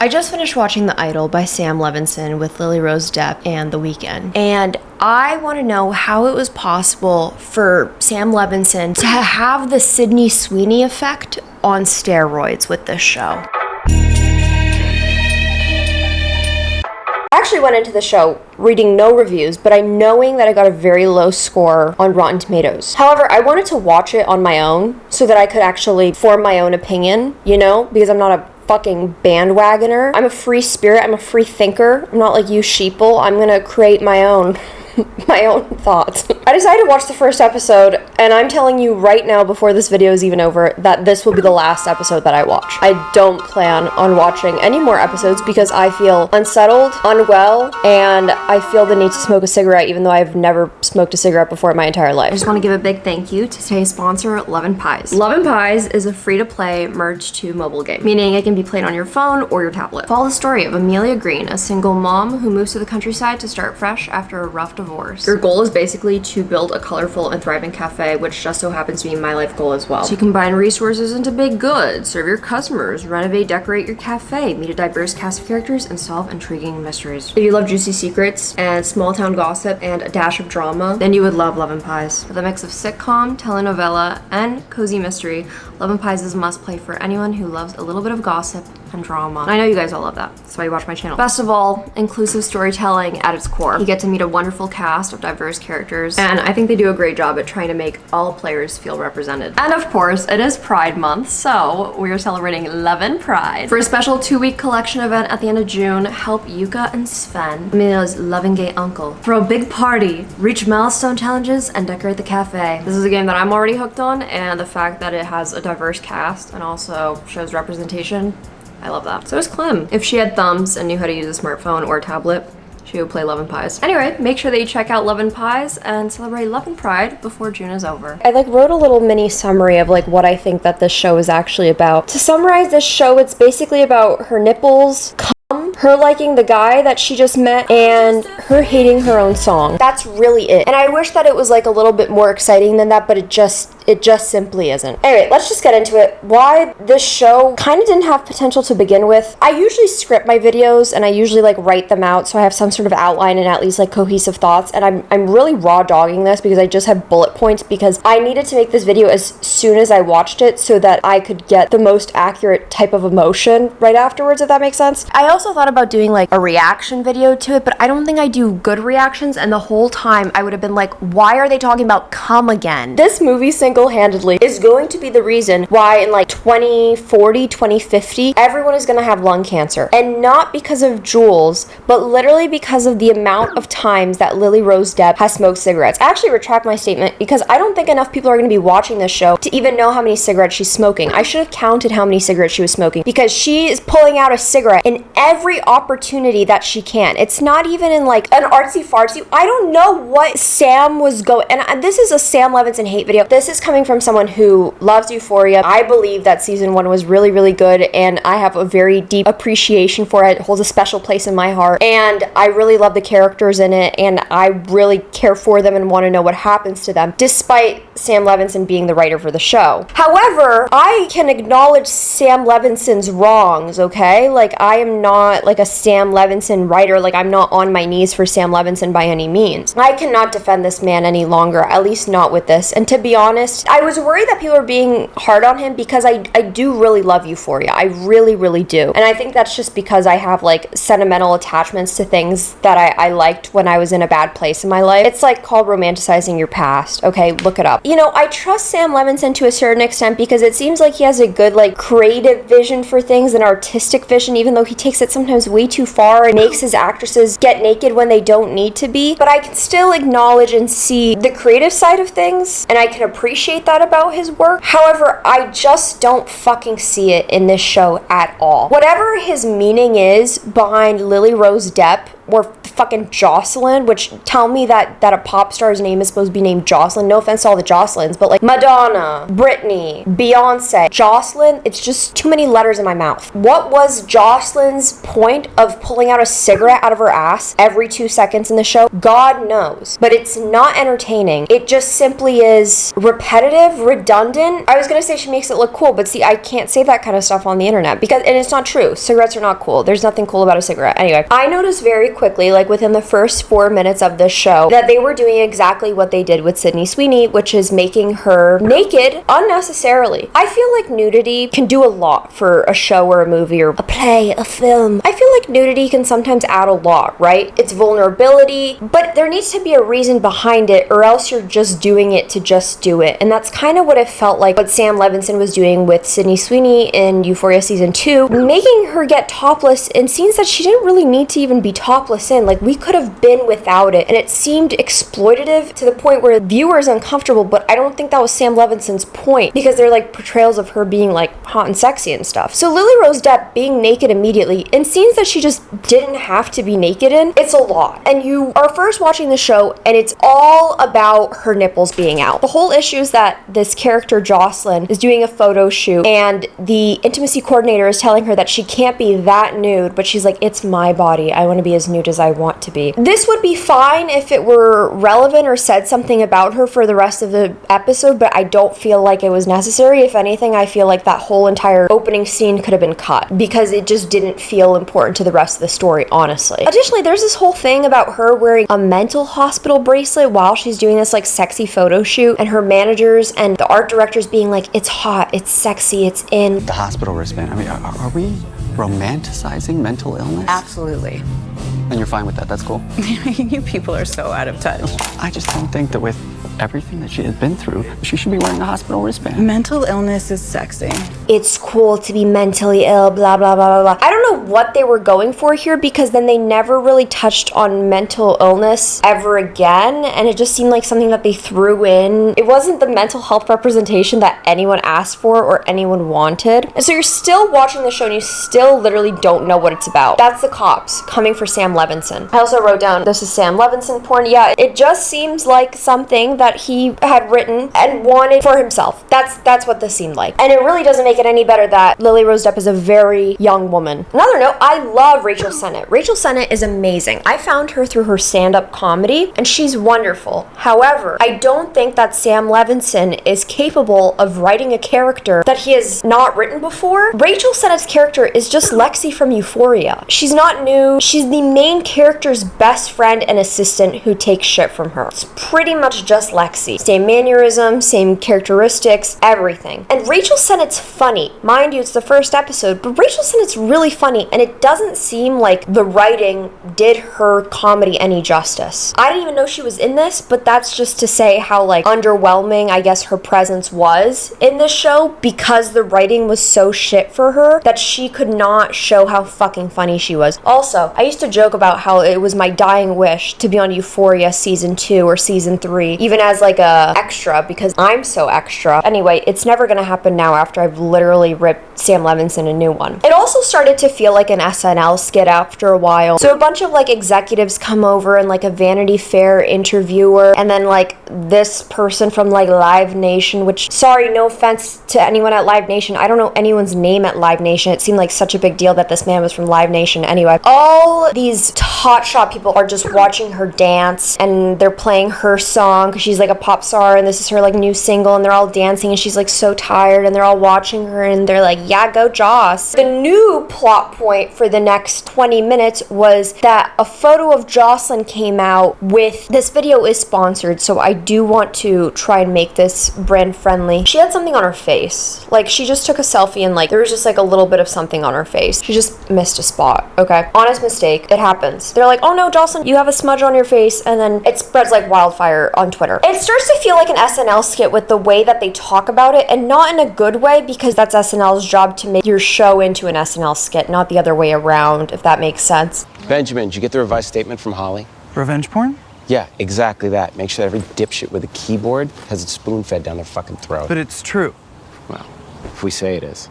I just finished watching The Idol by Sam Levinson with Lily Rose Depp and The Weeknd, and I want to know how it was possible for Sam Levinson to have the Sydney Sweeney effect on steroids with this show. I actually went into the show reading no reviews, but knowing that I got a very low score on Rotten Tomatoes. However, I wanted to watch it on my own so that I could actually form my own opinion, you know, because I'm not a fucking bandwagoner. I'm a free spirit. I'm a free thinker. I'm not like you sheeple. I'm gonna create my own thoughts. I decided to watch the first episode, and I'm telling you right now, before this video is even over, that this will be the last episode that I watch. I don't plan on watching any more episodes because I feel unsettled, unwell, and I feel the need to smoke a cigarette even though I've never smoked a cigarette before in my entire life. I just want to give a big thank you to today's sponsor, Love & Pies. Love & Pies is a free-to-play merge to mobile game, meaning it can be played on your phone or your tablet. Follow the story of Amelia Green, a single mom who moves to the countryside to start fresh after a rough divorce. Your goal is basically to build a colorful and thriving cafe, which just so happens to be my life goal as well. So you combine resources into big goods, serve your customers, renovate, decorate your cafe, meet a diverse cast of characters, and solve intriguing mysteries. If you love juicy secrets and small town gossip and a dash of drama, then you would love Love & Pies. With a mix of sitcom, telenovela, and cozy mystery, Love & Pies is a must play for anyone who loves a little bit of gossip and drama. I know you guys all love that. That's why you watch my channel. Best of all, inclusive storytelling at its core. You get to meet a wonderful cast of diverse characters, and I think they do a great job at trying to make all players feel represented. And of course, it is Pride Month, so we are celebrating Love and Pride. For a special 2-week collection event at the end of June, help Yuka and Sven, Amelia's loving gay uncle, throw a big party, reach milestone challenges, and decorate the cafe. This is a game that I'm already hooked on, and the fact that it has a diverse cast and also shows representation, I love that. So does Clem. If she had thumbs and knew how to use a smartphone or a tablet, she would play Love & Pies. Anyway, make sure that you check out Love & Pies and celebrate Love and Pride before June is over. I wrote a little mini summary of what I think that this show is actually about. To summarize this show, it's basically about her nipples, her liking the guy that she just met, and her hating her own song. That's really it. And I wish that it was a little bit more exciting than that, but it just simply isn't. Anyway, let's just get into it. Why this show kind of didn't have potential to begin with. I usually script my videos and I usually write them out so I have some sort of outline and at least cohesive thoughts, and I'm really raw dogging this because I just have bullet points because I needed to make this video as soon as I watched it so that I could get the most accurate type of emotion right afterwards, if that makes sense. I also thought about doing a reaction video to it, but I don't think I do good reactions, and the whole time I would have been why are they talking about cum again? This movie single-handedly is going to be the reason why in 2040, 2050, everyone is going to have lung cancer. And not because of Jules, but literally because of the amount of times that Lily Rose Depp has smoked cigarettes. I actually retract my statement because I don't think enough people are going to be watching this show to even know how many cigarettes she's smoking. I should have counted how many cigarettes she was smoking because she is pulling out a cigarette in every opportunity that she can. It's not even in an artsy-fartsy. I don't know what Sam was going, and this is a Sam Levinson hate video. This is coming from someone who loves Euphoria. I believe that season 1 was really, really good, and I have a very deep appreciation for it. It holds a special place in my heart, and I really love the characters in it, and I really care for them and want to know what happens to them, despite Sam Levinson being the writer for the show. However, I can acknowledge Sam Levinson's wrongs, okay? I am not a Sam Levinson writer. I'm not on my knees for Sam Levinson by any means. I cannot defend this man any longer, at least not with this. And to be honest, I was worried that people were being hard on him because I do really love Euphoria. I really, really do. And I think that's just because I have sentimental attachments to things that I liked when I was in a bad place in my life. It's called romanticizing your past. Okay, look it up. I trust Sam Levinson to a certain extent because it seems like he has a good creative vision for things, an artistic vision, even though he takes it sometimes way too far and makes his actresses get naked when they don't need to be. But I can still acknowledge and see the creative side of things, and I can appreciate that about his work. However, I just don't fucking see it in this show at all. Whatever his meaning is behind Lily Rose Depp or fucking Jocelyn, which tell me that a pop star's name is supposed to be named Jocelyn. No offense to all the Jocelyns, but like Madonna, Britney, Beyonce, Jocelyn, it's just too many letters in my mouth. What was Jocelyn's point of pulling out a cigarette out of her ass every 2 seconds in the show? God knows. But it's not entertaining. It just simply is repetitive, redundant. I was gonna say she makes it look cool, but see, I can't say that kind of stuff on the internet because, and it's not true. Cigarettes are not cool. There's nothing cool about a cigarette. Anyway, I noticed very quickly, like within the first 4 minutes of this show, that they were doing exactly what they did with Sydney Sweeney, which is making her naked unnecessarily. I feel like nudity can do a lot for a show or a movie or a play, a film. I feel like nudity can sometimes add a lot, right? It's vulnerability, but there needs to be a reason behind it, or else you're just doing it to just do it. And that's kind of what it felt like what Sam Levinson was doing with Sydney Sweeney in Euphoria season 2, making her get topless in scenes that she didn't really need to even be topless in. Like, we could have been without it, and it seemed exploitative to the point where the viewer is uncomfortable, but I don't think that was Sam Levinson's point, because they're like portrayals of her being like hot and sexy and stuff. So Lily Rose Depp being naked immediately in scenes that she just didn't have to be naked in, it's a lot. And you are first watching the show and it's all about her nipples being out. The whole issue is that this character Jocelyn is doing a photo shoot and the intimacy coordinator is telling her that she can't be that nude, but she's like, it's my body, I want to be as nude as I want to be. This would be fine if it were relevant or said something about her for the rest of the episode, but I don't feel like it was necessary. If anything, I feel like that whole entire opening scene could have been cut because it just didn't feel important to the rest of the story, honestly. Additionally, there's this whole thing about her wearing a mental hospital bracelet while she's doing this like sexy photo shoot, and her managers and the art directors being like, it's hot, it's sexy, it's in. The hospital wristband, I mean, are we romanticizing mental illness? Absolutely. And you're fine with that, that's cool? You people are so out of touch. I just don't think that with everything that she has been through, she should be wearing a hospital wristband. Mental illness is sexy. It's cool to be mentally ill, blah, blah, blah, blah, blah. I don't know what they were going for here, because then they never really touched on mental illness ever again, and it just seemed like something that they threw in. It wasn't the mental health representation that anyone asked for or anyone wanted. And so you're still watching the show and you still literally don't know what it's about. That's the cops coming for Sam Levinson. I also wrote down, this is Sam Levinson porn. Yeah, it just seems like something that he had written and wanted for himself. That's what this seemed like. And it really doesn't make it any better that Lily Rose Depp is a very young woman. Another note, I love Rachel Sennett. Rachel Sennett is amazing. I found her through her stand-up comedy, and she's wonderful. However, I don't think that Sam Levinson is capable of writing a character that he has not written before. Rachel Sennett's character is just Lexi from Euphoria. She's not new. She's the main character's best friend and assistant who takes shit from her. It's pretty much just Lexi. Same mannerism, same characteristics, everything. And Rachel Sennett's funny. Mind you, it's the first episode, but Rachel Sennett's really funny, and it doesn't seem like the writing did her comedy any justice. I didn't even know she was in this, but that's just to say how like underwhelming I guess her presence was in this show, because the writing was so shit for her that she could not show how fucking funny she was. Also, I used to joke about how it was my dying wish to be on Euphoria season 2 or season 3, even as like a extra, because I'm so extra. Anyway, it's never gonna happen now after I've literally ripped Sam Levinson a new one. It also started to feel like an SNL skit after a while. So a bunch of like executives come over and like a Vanity Fair interviewer, and then like this person from like Live Nation, which, sorry, no offense to anyone at Live Nation, I don't know anyone's name at Live Nation. It seemed like such a big deal that this man was from Live Nation. Anyway, all these hotshot people are just watching her dance, and they're playing her song because she's like a pop star and this is her like new single, and they're all dancing and she's like so tired, and they're all watching her and they're like, yeah, go Joss. The new plot point for the next 20 minutes was that a photo of Jocelyn came out with, this video is sponsored, so I do want to try and make this brand friendly. She had something on her face. Like, she just took a selfie and like there was just like a little bit of something on her face. She just missed a spot, okay? Honest mistake, it happens. They're like, oh no, Jocelyn, you have a smudge on your face, and then it spreads like wildfire on Twitter. It starts to feel like an SNL skit with the way that they talk about it, and not in a good way, because that's SNL's job to make your show into an SNL skit, not the other way around, if that makes sense. Benjamin, did you get the revised statement from Holly? Revenge porn? Yeah, exactly that. Make sure that every dipshit with a keyboard has it spoon-fed down their fucking throat. But it's true. Well, if we say it is.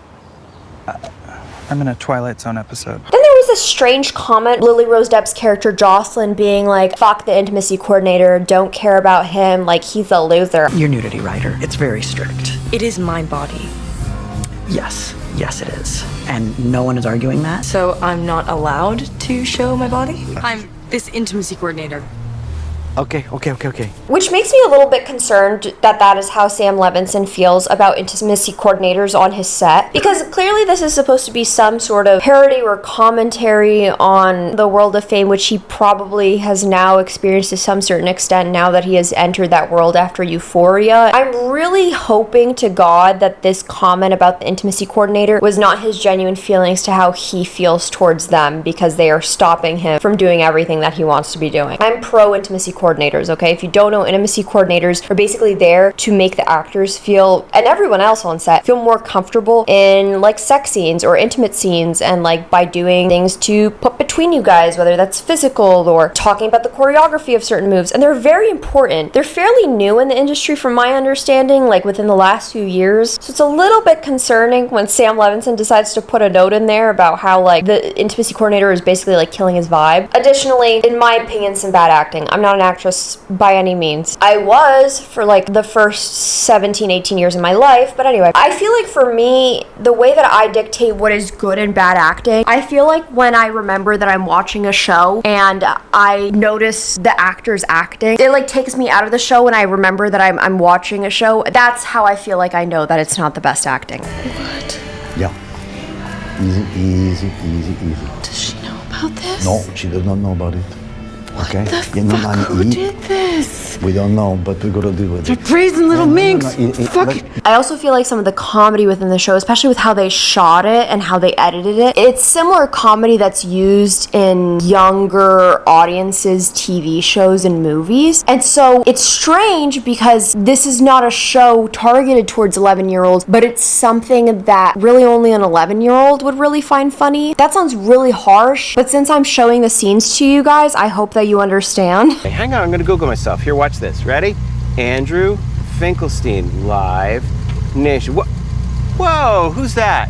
I'm in a Twilight Zone episode. Then there was this strange comment, Lily Rose Depp's character Jocelyn being like, fuck the intimacy coordinator, don't care about him, like he's a loser. Your nudity writer, it's very strict. It is my body. Yes, yes it is. And no one is arguing that. So I'm not allowed to show my body? I'm this intimacy coordinator. Okay. Which makes me a little bit concerned that that is how Sam Levinson feels about intimacy coordinators on his set. Because clearly this is supposed to be some sort of parody or commentary on the world of fame, which he probably has now experienced to some certain extent now that he has entered that world after Euphoria. I'm really hoping to God that this comment about the intimacy coordinator was not his genuine feelings to how he feels towards them, because they are stopping him from doing everything that he wants to be doing. I'm pro intimacy coordinators, okay? If you don't know, intimacy coordinators are basically there to make the actors feel, and everyone else on set, feel more comfortable in like sex scenes or intimate scenes, and like by doing things to put between you guys, whether that's physical or talking about the choreography of certain moves. And they're very important. They're fairly new in the industry from my understanding, like within the last few years. So it's a little bit concerning when Sam Levinson decides to put a note in there about how like the intimacy coordinator is basically like killing his vibe. Additionally, in my opinion, some bad acting. I'm not an actress by any means. I was for like the first 17, 18 years of my life, but anyway, I feel like for me, the way that I dictate what is good and bad acting, I feel like when I remember that I'm watching a show and I notice the actors acting, it like takes me out of the show when I remember that I'm watching a show. That's how I feel like I know that it's not the best acting. What? Yeah. Easy. Does she know about this? No, she does not know about it. Okay? The fuck? Who did this? We don't know, but we gotta deal with it. Brazen little minx. Fuck. I also feel like some of the comedy within the show, especially with how they shot it and how they edited it, it's similar comedy that's used in younger audiences' TV shows and movies. And so it's strange because this is not a show targeted towards 11-year-olds, but it's something that really only an 11-year-old would really find funny. That sounds really harsh, but since I'm showing the scenes to you guys, I hope that you understand. Hey, hang on, I'm gonna Google myself. Here, watch this. Ready? Andrew Finkelstein, live nation. Whoa, who's that?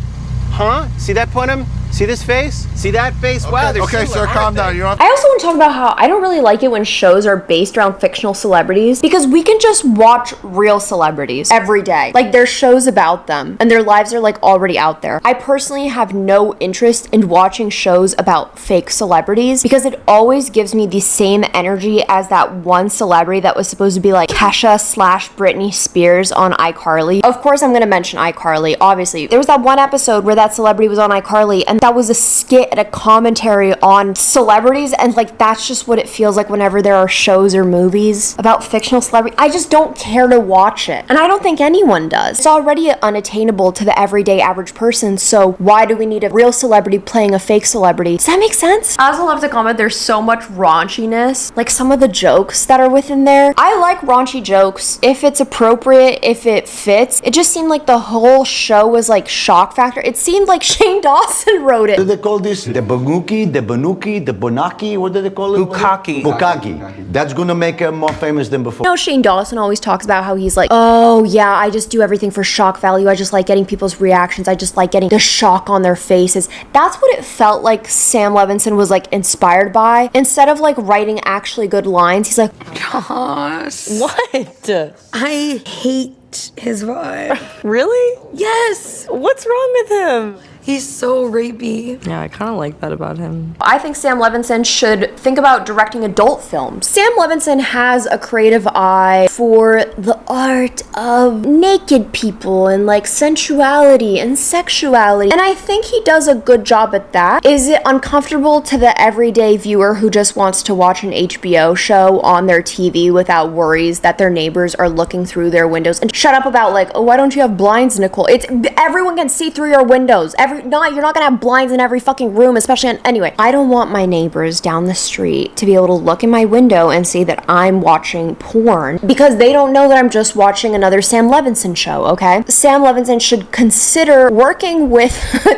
Huh? See that Punim? See this face? See that face? Okay, Wow, they're okay, similar, sir, calm aren't down. they? You're on. I also want to talk about how I don't really like it when shows are based around fictional celebrities, because we can just watch real celebrities every day. Like, there's shows about them and their lives are like already out there. I personally have no interest in watching shows about fake celebrities because it always gives me the same energy as that one celebrity that was supposed to be like Kesha/Britney Spears on iCarly. Of course, I'm going to mention iCarly, obviously. There was that one episode where that celebrity was on iCarly, and that was a skit and a commentary on celebrities, and like that's just what it feels like whenever there are shows or movies about fictional celebrities. I just don't care to watch it, and I don't think anyone does. It's already unattainable to the everyday average person, so why do we need a real celebrity playing a fake celebrity? Does that make sense? I also love to comment there's so much raunchiness, like some of the jokes that are within there. I like raunchy jokes if it's appropriate, if it fits. It just seemed like the whole show was like shock factor. It seemed like Shane Dawson wrote it. What do they call this? The banuki, the bonaki, what do they call it? Bukkake. Bukkake. That's gonna make her more famous than before. You know, Shane Dawson always talks about how he's like, oh yeah, I just do everything for shock value. I just like getting people's reactions. I just like getting the shock on their faces. That's what it felt like Sam Levinson was like inspired by. Instead of like writing actually good lines, he's like, Gosh. What? I hate his vibe. Really? Yes. What's wrong with him? He's so rapey. Yeah, I kind of like that about him. I think Sam Levinson should think about directing adult films. Sam Levinson has a creative eye for the art of naked people and like sensuality and sexuality, and I think he does a good job at that. Is it uncomfortable to the everyday viewer who just wants to watch an HBO show on their TV without worries that their neighbors are looking through their windows? And shut up about like, oh, why don't you have blinds, Nicole? It's everyone can see through your windows. You're not gonna have blinds in every fucking room, especially anyway. I don't want my neighbors down the street to be able to look in my window and see that I'm watching porn, because they don't know that I'm just watching another Sam Levinson show, okay? Sam Levinson should consider working with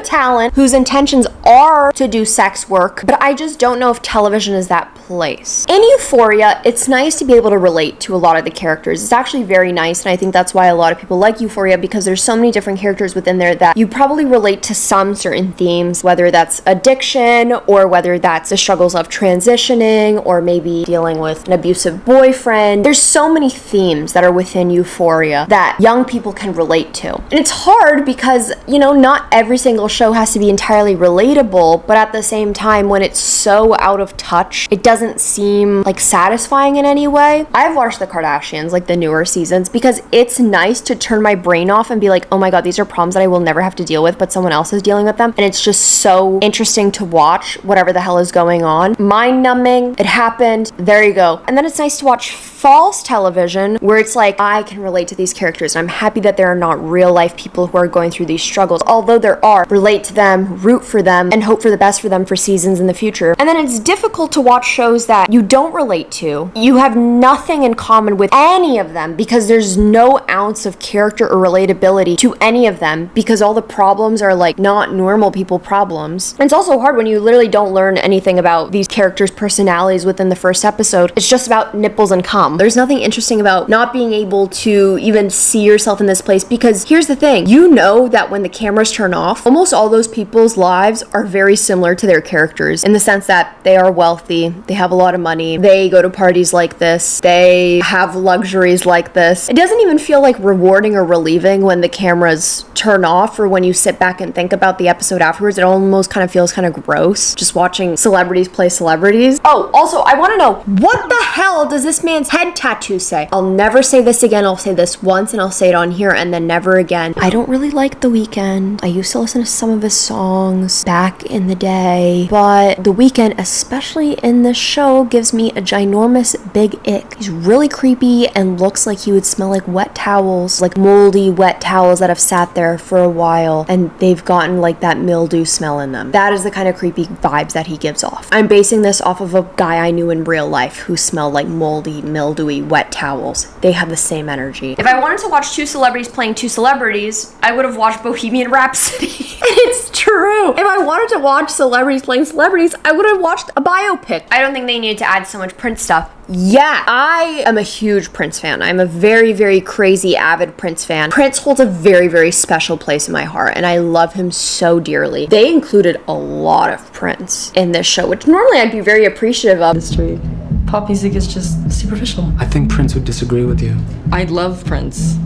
talent whose intentions are to do sex work, but I just don't know if television is that place. In Euphoria, it's nice to be able to relate to a lot of the characters. It's actually very nice, and I think that's why a lot of people like Euphoria, because there's so many different characters within there that you probably relate to some certain themes, whether that's addiction or whether that's the struggles of transitioning or maybe dealing with an abusive boyfriend. There's so many themes that are within Euphoria that young people can relate to. And it's hard because, you know, not every single show has to be entirely relatable, but at the same time, when it's so out of touch, it doesn't seem like satisfying in any way. I've watched the Kardashians, like the newer seasons, because it's nice to turn my brain off and be like, oh my god, these are problems that I will never have to deal with, but someone else is dealing with them. And it's just so interesting to watch whatever the hell is going on. Mind numbing, it happened, there you go. And then it's nice to watch false television where it's like, I can relate to these characters and I'm happy that there are not real life people who are going through these struggles. Although there are, relate to them, root for them, and hope for the best for them for seasons in the future. And then it's difficult to watch shows that you don't relate to. You have nothing in common with any of them because there's no ounce of character or relatability to any of them because all the problems are like not normal people problems. And it's also hard when you literally don't learn anything about these characters' personalities within the first episode. It's just about nipples and cum. There's nothing interesting about not being able to even see yourself in this place because here's the thing, you know that when the cameras turn off, almost all those people's lives are very similar to their characters in the sense that they are wealthy, they have a lot of money, they go to parties like this, they have luxuries like this. It doesn't even feel like rewarding or relieving when the cameras turn off or when you sit back and think about the episode afterwards. It almost kind of feels kind of gross just watching celebrities play celebrities. Oh, also, I want to know, what the hell does this man's head tattoo say? I'll never say this again. I'll say this once and I'll say it on here and then never again. I don't really like The Weeknd. I used to listen to some of his songs back in the day, but The Weeknd, especially in this show, gives me a ginormous big ick. He's really creepy and looks like he would smell like wet towels, like moldy wet towels that have sat there for a while and they've gotten like that mildew smell in them. That is the kind of creepy vibes that he gives off. I'm basing this off of a guy I knew in real life who smelled like moldy, mildewy, wet towels. They have the same energy. If I wanted to watch two celebrities playing two celebrities, I would have watched Bohemian Rhapsody. It's true. If I wanted to watch celebrities playing celebrities, I would have watched a biopic. I don't think they needed to add so much Prince stuff. Yeah, I am a huge Prince fan. I'm a very, very crazy, avid Prince fan. Prince holds a very, very special place in my heart, and I love him so dearly. They included a lot of Prince in this show, which normally I'd be very appreciative of. History. Pop music is just superficial. I think Prince would disagree with you. I love Prince.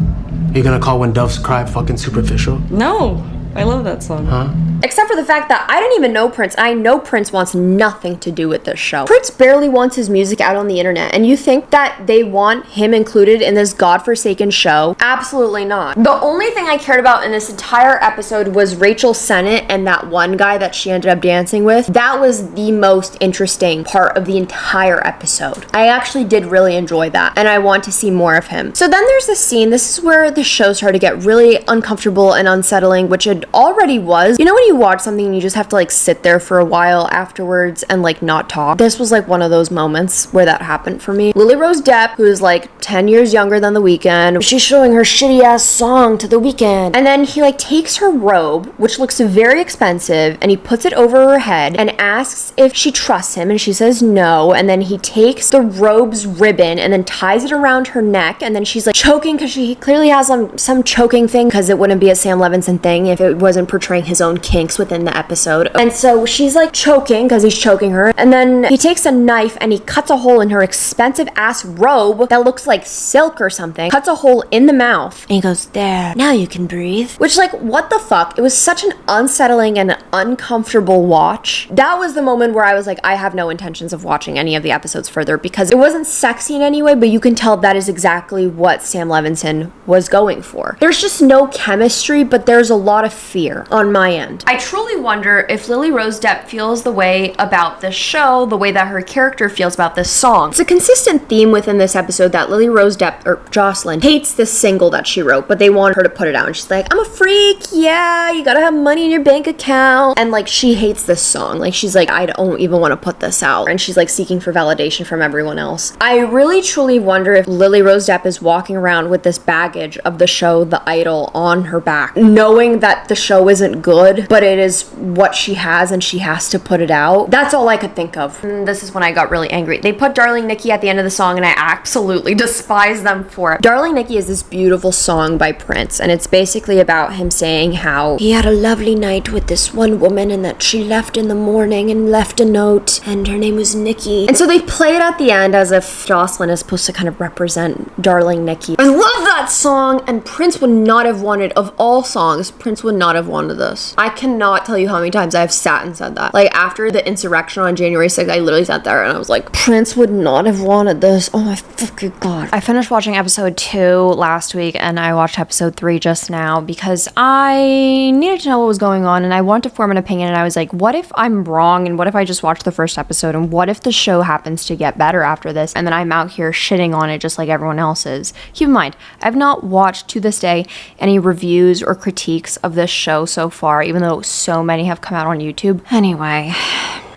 You're gonna call When Doves Cry fucking superficial? No, I love that song. Huh? Except for the fact that I didn't even know Prince. I know Prince wants nothing to do with this show. Prince barely wants his music out on the internet, and you think that they want him included in this godforsaken show? Absolutely not. The only thing I cared about in this entire episode was Rachel Sennett and that one guy that she ended up dancing with. That was the most interesting part of the entire episode. I actually did really enjoy that, and I want to see more of him. So then there's this scene. This is where the show started to get really uncomfortable and unsettling, which it already was. You know when you watch something and you just have to like sit there for a while afterwards and like not talk? This was like one of those moments where that happened for me. Lily Rose Depp, who is like 10 years younger than The Weeknd, she's showing her shitty ass song to The Weeknd, and then he like takes her robe, which looks very expensive, and he puts it over her head and asks if she trusts him, and she says no, and then he takes the robe's ribbon and then ties it around her neck, and then she's like choking because she clearly has some choking thing because it wouldn't be a Sam Levinson thing if it wasn't portraying his own kinks within the episode. And so she's like choking because he's choking her, and then he takes a knife and he cuts a hole in her expensive ass robe that looks like silk or something, cuts a hole in the mouth, and he goes, there, now you can breathe. Which, like, what the fuck? It was such an unsettling and uncomfortable watch. That was the moment where I was like, I have no intentions of watching any of the episodes further because it wasn't sexy in any way, but you can tell that is exactly what Sam Levinson was going for. There's just no chemistry, but there's a lot of fear on my end. I truly wonder if Lily Rose Depp feels the way about this show, the way that her character feels about this song. It's a consistent theme within this episode that Lily Rose Depp, or Jocelyn, hates this single that she wrote, but they want her to put it out. And she's like, I'm a freak, yeah, you gotta have money in your bank account. And like, she hates this song. Like, she's like, I don't even want to put this out. And she's like seeking for validation from everyone else. I really truly wonder if Lily Rose Depp is walking around with this baggage of the show The Idol on her back, knowing that the show isn't good, but but it is what she has and she has to put it out. That's all I could think of. And this is when I got really angry. They put Darling Nikki at the end of the song and I absolutely despise them for it. Darling Nikki is this beautiful song by Prince, and it's basically about him saying how he had a lovely night with this one woman and that she left in the morning and left a note and her name was Nikki. And so they play it at the end as if Jocelyn is supposed to kind of represent Darling Nikki. I love that song, and Prince would not have wanted, of all songs, Prince would not have wanted this. I cannot tell you how many times I've sat and said that. Like after the insurrection on January 6th, I literally sat there and I was like, Prince would not have wanted this. Oh my fucking god. I finished watching episode 2 last week and I watched episode 3 just now because I needed to know what was going on and I wanted to form an opinion, and I was like, what if I'm wrong, and what if I just watched the first episode, and what if the show happens to get better after this and then I'm out here shitting on it just like everyone else is. Keep in mind, I've not watched to this day any reviews or critiques of this show so far, even though so many have come out on YouTube. Anyway,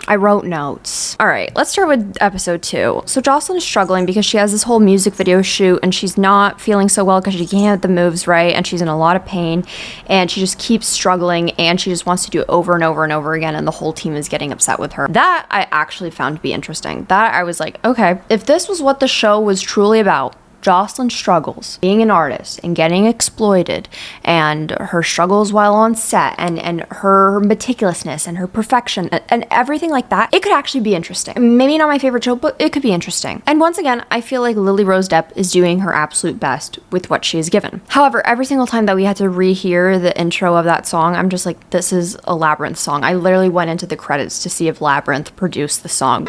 I wrote notes. All right, let's start with episode 2. So Jocelyn is struggling because she has this whole music video shoot and she's not feeling so well because she can't get the moves right and she's in a lot of pain and she just keeps struggling and she just wants to do it over and over and over again, and the whole team is getting upset with her. That I actually found to be interesting. That I was like, okay, if this was what the show was truly about, Jocelyn's struggles, being an artist and getting exploited, and her struggles while on set, and her meticulousness and her perfection and everything like that, it could actually be interesting. Maybe not my favorite show, but it could be interesting. And once again, I feel like Lily Rose Depp is doing her absolute best with what she is given. However, every single time that we had to rehear the intro of that song, I'm just like, this is a Labyrinth song. I literally went into the credits to see if Labyrinth produced the song.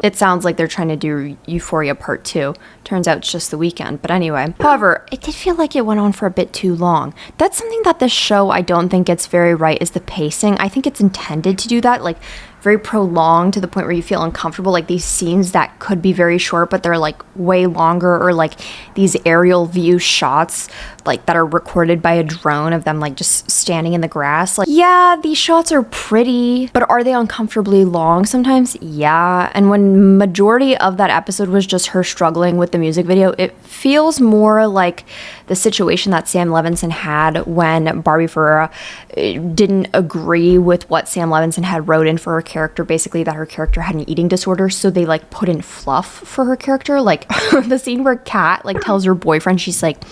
It sounds like they're trying to do Euphoria Part 2. Turns out it's just The Weeknd, but anyway. However, it did feel like it went on for a bit too long. That's something that this show I don't think gets very right, is the pacing. I think it's intended to do that, like very prolonged to the point where you feel uncomfortable, like these scenes that could be very short but they're like way longer, or like these aerial view shots like that are recorded by a drone of them like just standing in the grass. Like, yeah, these shots are pretty, but are they uncomfortably long sometimes? Yeah. And when majority of that episode was just her struggling with the music video, it feels more like the situation that Sam Levinson had when Barbie Ferreira didn't agree with what Sam Levinson had wrote in for her character, basically that her character had an eating disorder, so they like put in fluff for her character. Like the scene where Kat like tells her boyfriend, she's like,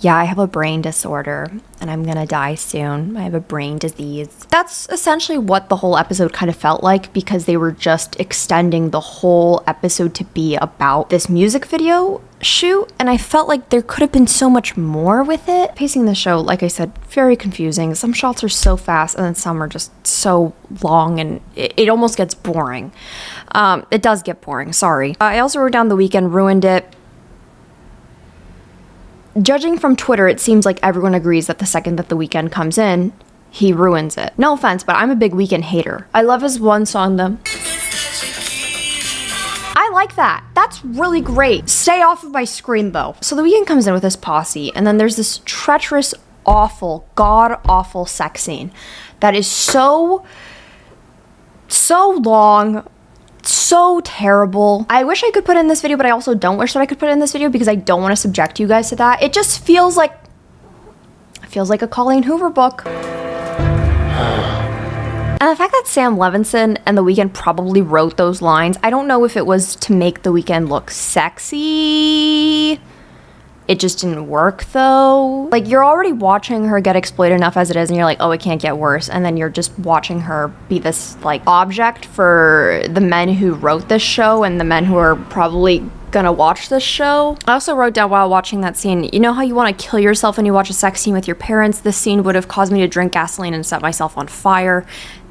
yeah, I have a brain disorder and I'm gonna die soon. I have a brain disease. That's essentially what the whole episode kind of felt like, because they were just extending the whole episode to be about this music video shoot, and I felt like there could have been so much more with it. Pacing the show, like I said, very confusing. Some shots are so fast and then some are just so long, and it almost gets boring. It does get boring, sorry. I also wrote down The Weeknd ruined it. Judging from Twitter, it seems like everyone agrees that the second that The Weeknd comes in, he ruins it. No offense, but I'm a big Weeknd hater. I love his one song, though. I like that. That's really great. Stay off of my screen, though. So The Weeknd comes in with his posse, and then there's this treacherous, awful, god-awful sex scene that is so long, so terrible. I wish I could put it in this video, but I also don't wish that I could put it in this video because I don't want to subject you guys to that. It just feels like a Colleen Hoover book. And the fact that Sam Levinson and The Weeknd probably wrote those lines, I don't know if it was to make The Weeknd look sexy. It just didn't work though. Like, you're already watching her get exploited enough as it is, and you're like, oh, it can't get worse. And then you're just watching her be this like object for the men who wrote this show and the men who are probably gonna watch this show. I also wrote down while watching that scene, you know how you want to kill yourself when you watch a sex scene with your parents? This scene would have caused me to drink gasoline and set myself on fire.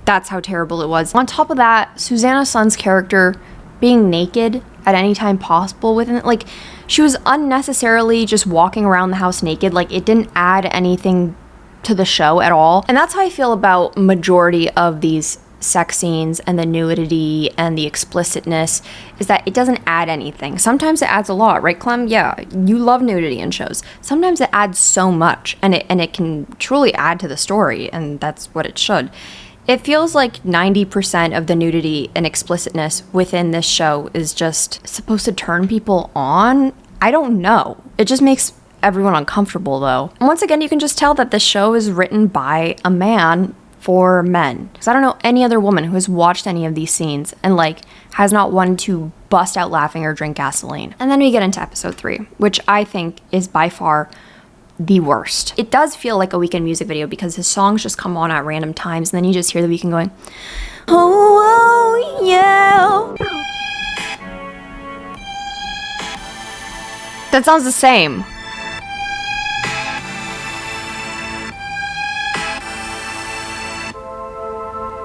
That's how terrible it was. On top of that, Susanna Sun's character being naked at any time possible within it, like, she was unnecessarily just walking around the house naked. Like, it didn't add anything to the show at all. And that's how I feel about majority of these sex scenes and the nudity and the explicitness, is that it doesn't add anything. Sometimes it adds a lot, right, Clem? Yeah, you love nudity in shows. Sometimes it adds so much, and it can truly add to the story, and that's what it should. It feels like 90% of the nudity and explicitness within this show is just supposed to turn people on. I don't know. It just makes everyone uncomfortable though. And once again, you can just tell that the show is written by a man for men. Because I don't know any other woman who has watched any of these scenes and like has not wanted to bust out laughing or drink gasoline. And then we get into episode 3, which I think is by far the worst. It does feel like a Weeknd music video because his songs just come on at random times and then you just hear the Weeknd going, oh yeah. That sounds the same.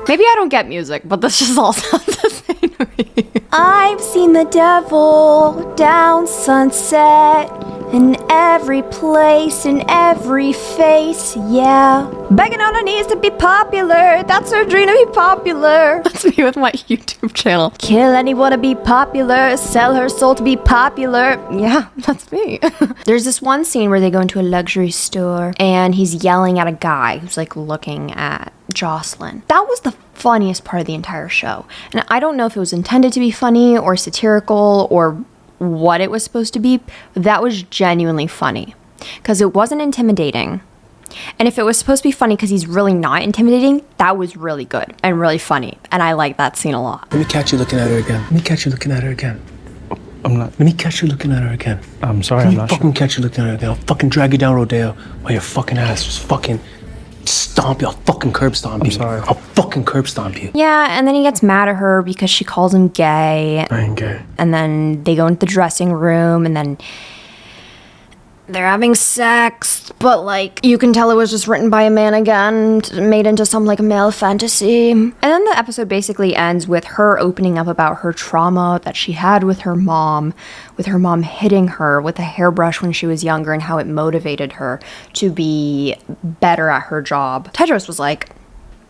Maybe I don't get music, but this just all sounds the same to me. I've seen the devil down Sunset in every place, in every face, yeah. Begging on her knees to be popular, that's her dream to be popular. That's me with my YouTube channel. Kill anyone to be popular, sell her soul to be popular. Yeah, that's me. There's this one scene where they go into a luxury store and he's yelling at a guy who's like looking at Jocelyn. That was the funniest part of the entire show. And I don't know if it was intended to be funny or satirical or what it was supposed to be. That was genuinely funny because it wasn't intimidating. And if it was supposed to be funny because he's really not intimidating, that was really good and really funny. And I like that scene a lot. Let me catch you looking at her again. Let me catch you looking at her again. I'm not. Let me catch you looking at her again. I'm sorry, Let I'm me not fucking sure. catch you looking at her again. I'll fucking drag you down Rodeo while your fucking ass just fucking stomp you. I'll fucking curb stomp you. I'm sorry. I'll fucking curb stomp you. Yeah, and then he gets mad at her because she calls him gay. I ain't gay. And then they go into the dressing room and then they're having sex, but like you can tell it was just written by a man again, made into some like male fantasy. And then the episode basically ends with her opening up about her trauma that she had with her mom hitting her with a hairbrush when she was younger and how it motivated her to be better at her job. Tedros was like,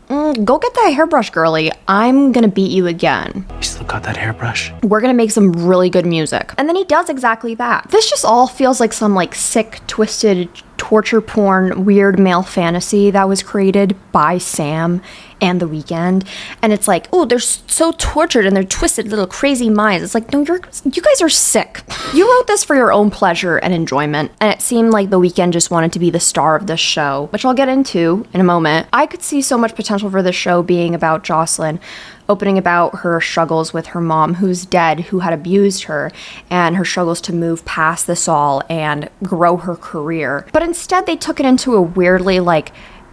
go get that hairbrush, girly. I'm gonna beat you again. You still got that hairbrush? We're gonna make some really good music. And then he does exactly that. This just all feels like some like sick, twisted, torture porn, weird male fantasy that was created by Sam and The Weeknd. And it's like, oh, they're so tortured and they're twisted little crazy minds. It's like, no, you guys are sick. You wrote this for your own pleasure and enjoyment. And it seemed like The Weeknd just wanted to be the star of this show, which I'll get into in a moment. I could see so much potential for this show being about Jocelyn, opening about her struggles with her mom who's dead, who had abused her, and her struggles to move past this all and grow her career. But instead they took it into a weirdly like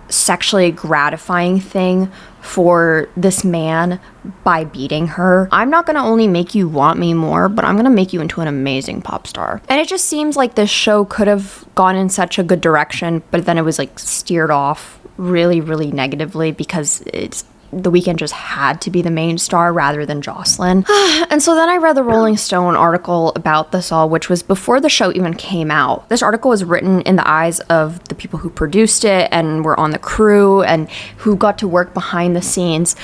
sexually gratifying thing for this man by beating her. I'm not gonna only make you want me more, but I'm gonna make you into an amazing pop star. And it just seems like this show could have gone in such a good direction, but then it was like steered off really, really negatively because The Weeknd just had to be the main star rather than Jocelyn. And so then I read the Rolling Stone article about this all, which was before the show even came out. This article was written in the eyes of the people who produced it and were on the crew and who got to work behind the scenes,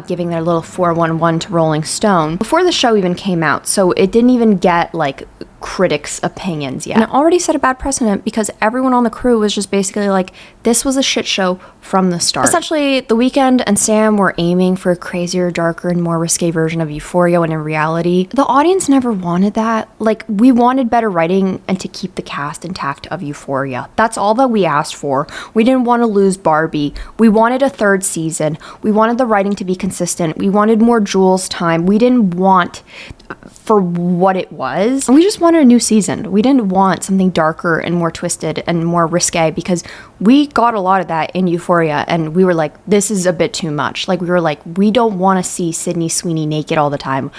giving their little 411 to Rolling Stone before the show even came out. So it didn't even get like critics' opinions yet. And it already set a bad precedent because everyone on the crew was just basically like, this was a shit show from the start. Essentially, The Weeknd and Sam were aiming for a crazier, darker, and more risque version of Euphoria when in reality, the audience never wanted that. Like, we wanted better writing and to keep the cast intact of Euphoria. That's all that we asked for. We didn't want to lose Barbie. We wanted a third season. We wanted the writing to be consistent. We wanted more Jules time. We didn't want for what it was. And we just wanted a new season. We didn't want something darker and more twisted and more risque because we got a lot of that in Euphoria and we were like, this is a bit too much. Like, we were like, we don't want to see Sydney Sweeney naked all the time.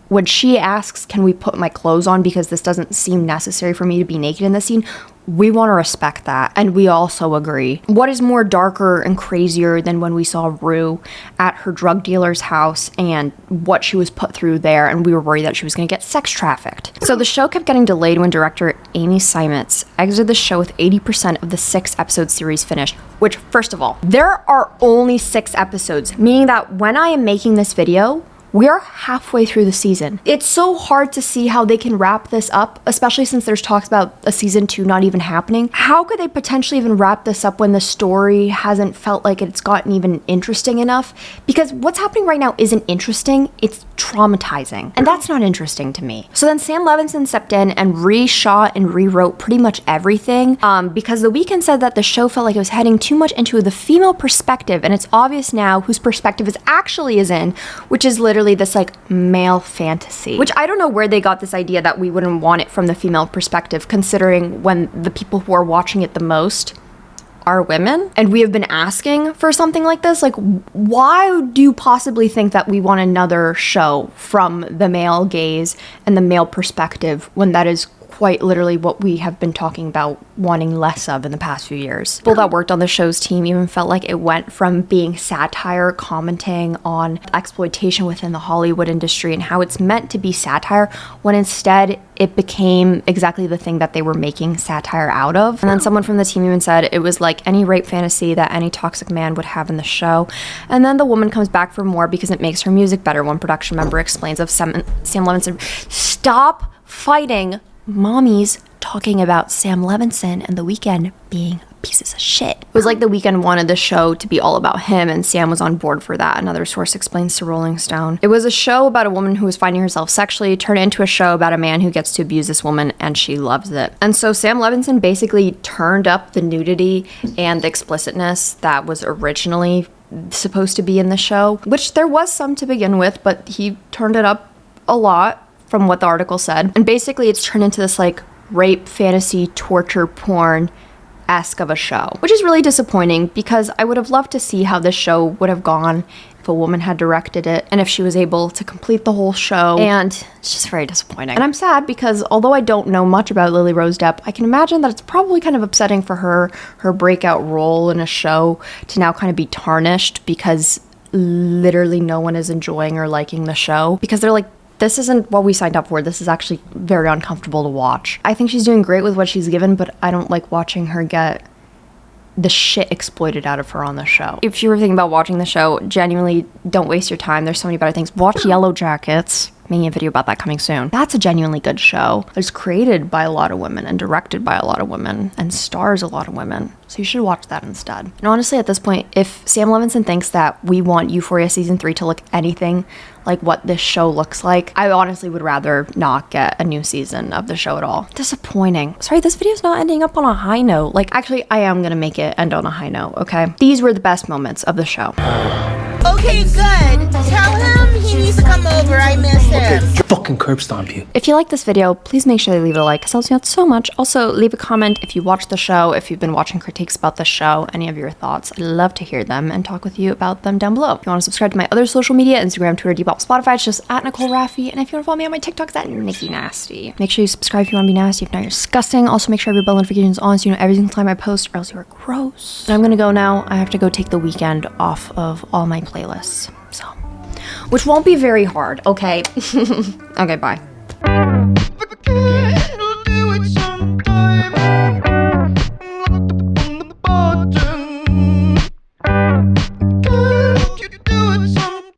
When she asks, can we put my clothes on because this doesn't seem necessary for me to be naked in this scene, we want to respect that, and we also agree. What is more darker and crazier than when we saw Rue at her drug dealer's house and what she was put through there, and we were worried that she was going to get sex trafficked. So the show kept getting delayed when director Amy Seimetz exited the show with 80% of the 6-episode series finished, which, first of all, there are only 6 episodes, meaning that when I am making this video, We are halfway through the season. It's so hard to see how they can wrap this up, especially since there's talks about a season 2 not even happening. How could they potentially even wrap this up when the story hasn't felt like it's gotten even interesting enough? Because what's happening right now isn't interesting, it's traumatizing. And that's not interesting to me. So then Sam Levinson stepped in and reshot and rewrote pretty much everything because The Weeknd said that the show felt like it was heading too much into the female perspective, and it's obvious now whose perspective it actually is in, which is literally this like male fantasy, which I don't know where they got this idea that we wouldn't want it from the female perspective, considering when the people who are watching it the most are women, and we have been asking for something like this. Like, why do you possibly think that we want another show from the male gaze and the male perspective when that is quite literally what we have been talking about wanting less of in the past few years? People that worked on the show's team even felt like it went from being satire, commenting on exploitation within the Hollywood industry and how it's meant to be satire, when instead it became exactly the thing that they were making satire out of. And then someone from the team even said it was like any rape fantasy that any toxic man would have in the show. And then the woman comes back for more because it makes her music better. One production member explains of Sam Levinson, stop fighting mommies talking about Sam Levinson and The Weeknd being pieces of shit. It was like The Weeknd wanted the show to be all about him, and Sam was on board for that, another source explains to Rolling Stone. It was a show about a woman who was finding herself sexually turned into a show about a man who gets to abuse this woman, and she loves it. And so Sam Levinson basically turned up the nudity and the explicitness that was originally supposed to be in the show, which there was some to begin with, but he turned it up a lot from what the article said. And basically it's turned into this like rape, fantasy, torture porn-esque of a show, which is really disappointing because I would have loved to see how this show would have gone if a woman had directed it and if she was able to complete the whole show. And it's just very disappointing. And I'm sad because although I don't know much about Lily Rose Depp, I can imagine that it's probably kind of upsetting for her breakout role in a show to now kind of be tarnished because literally no one is enjoying or liking the show, because they're like, this isn't what we signed up for. This is actually very uncomfortable to watch. I think she's doing great with what she's given, but I don't like watching her get the shit exploited out of her on the show. If you were thinking about watching the show, genuinely don't waste your time. There's so many better things. Watch Yellow Jackets. Making a video about that coming soon. That's a genuinely good show. It's created by a lot of women and directed by a lot of women and stars a lot of women. So you should watch that instead. And honestly, at this point, if Sam Levinson thinks that we want Euphoria season 3 to look anything like what this show looks like, I honestly would rather not get a new season of the show at all. Disappointing. Sorry, this video's not ending up on a high note. Like, actually, I am gonna make it end on a high note, okay? These were the best moments of the show. Okay, good. Tell him he needs to come over. I miss him. Fucking curb stomp you. If you like this video, please make sure to leave it a like. It helps me out so much. Also, leave a comment if you watched the show, if you've been watching critiques about the show, any of your thoughts. I'd love to hear them and talk with you about them down below. If you want to subscribe to my other social media, Instagram, Twitter, Depop, Spotify, it's just at Nicole Rafiee. And if you want to follow me on my TikTok, it's at Nikki Nasty. Make sure you subscribe if you want to be nasty. If not, you're disgusting. Also, make sure your bell notifications on so you know every single time I post, or else you are gross. And I'm gonna go now. I have to go take The Weeknd off of all my playlists. So, which won't be very hard, okay? Okay, bye.